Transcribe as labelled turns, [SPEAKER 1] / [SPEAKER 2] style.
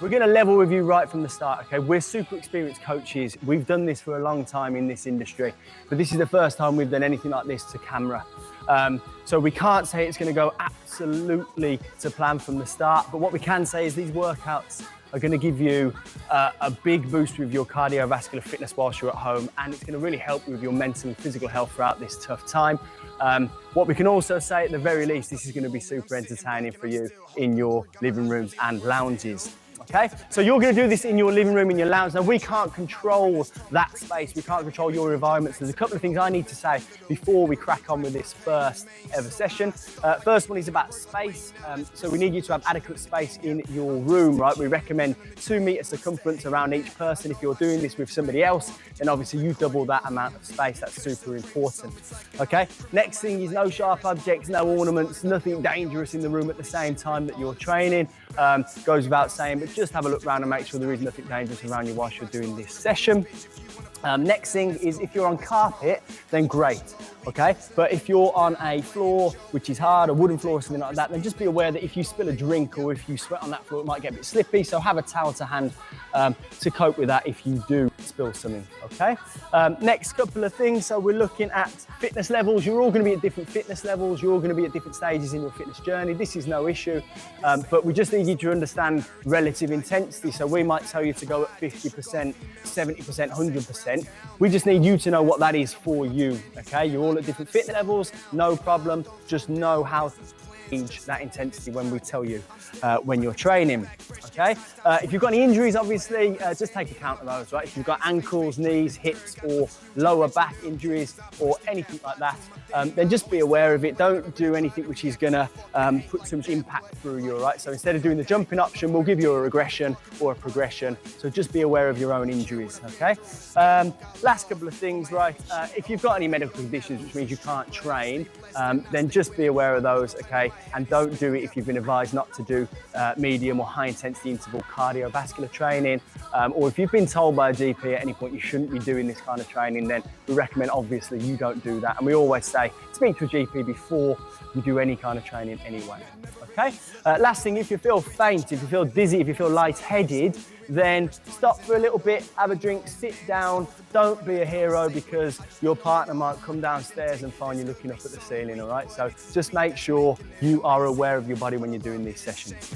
[SPEAKER 1] we're going to level with you right from the start, okay? We're super experienced coaches. We've done this for a long time in this industry, but this is the first time we've done anything like this to camera. So we can't say it's going to go absolutely to plan from the start, but what we can say is these workouts are going to give you a big boost with your cardiovascular fitness whilst you're at home, and it's going to really help you with your mental and physical health throughout this tough time. What we can also say, at the very least, this is going to be super entertaining for you in your living rooms and lounges. Okay, so you're going to do this in your living room, in your lounge. Now, we can't control that space. We can't control your environment. So there's a couple of things I need to say before we crack on with this first ever session. First one is about space. So we need you to have adequate space in your room, right? We recommend 2 meter circumference around each person. If you're doing this with somebody else, then obviously you double that amount of space. That's super important. Okay, next thing is no sharp objects, no ornaments, nothing dangerous in the room at the same time that you're training. Goes without saying, but just have a look around and make sure there is nothing dangerous around you whilst you're doing this session. Next thing is, if you're on carpet, then great, okay? But if you're on a floor which is hard, a wooden floor or something like that, then just be aware that if you spill a drink or if you sweat on that floor, it might get a bit slippy. So have a towel to hand to cope with that if you do spill something, okay? Next couple of things, so we're looking at fitness levels. You're all going to be at different fitness levels. You're all going to be at different stages in your fitness journey. This is no issue, but we just need you to understand relative intensity. So we might tell you to go at 50%, 70%, 100%. We just need you to know what that is for you, okay? You're all at different fitness levels, no problem. Just know how to change that intensity when we tell you when you're training, okay? If you've got any injuries, obviously, just take account of those, right? If you've got ankles, knees, hips, or lower back injuries, or anything like that, then just be aware of it. Don't do anything which is gonna put too much impact through you, right? So instead of doing the jumping option, we'll give you a regression or a progression. So just be aware of your own injuries, okay? Last couple of things, right? If you've got any medical conditions, which means you can't train, then just be aware of those, okay? And don't do it if you've been advised not to do medium or high intensity interval cardiovascular training, or if you've been told by a GP at any point you shouldn't be doing this kind of training, then we recommend obviously you don't do that. And we always say, speak to a GP before you do any kind of training anyway, okay? Last thing, if you feel faint, if you feel dizzy, if you feel lightheaded, then stop for a little bit, have a drink, sit down. Don't be a hero, because your partner might come downstairs and find you looking up at the ceiling, all right? So just make sure you are aware of your body when you're doing these sessions.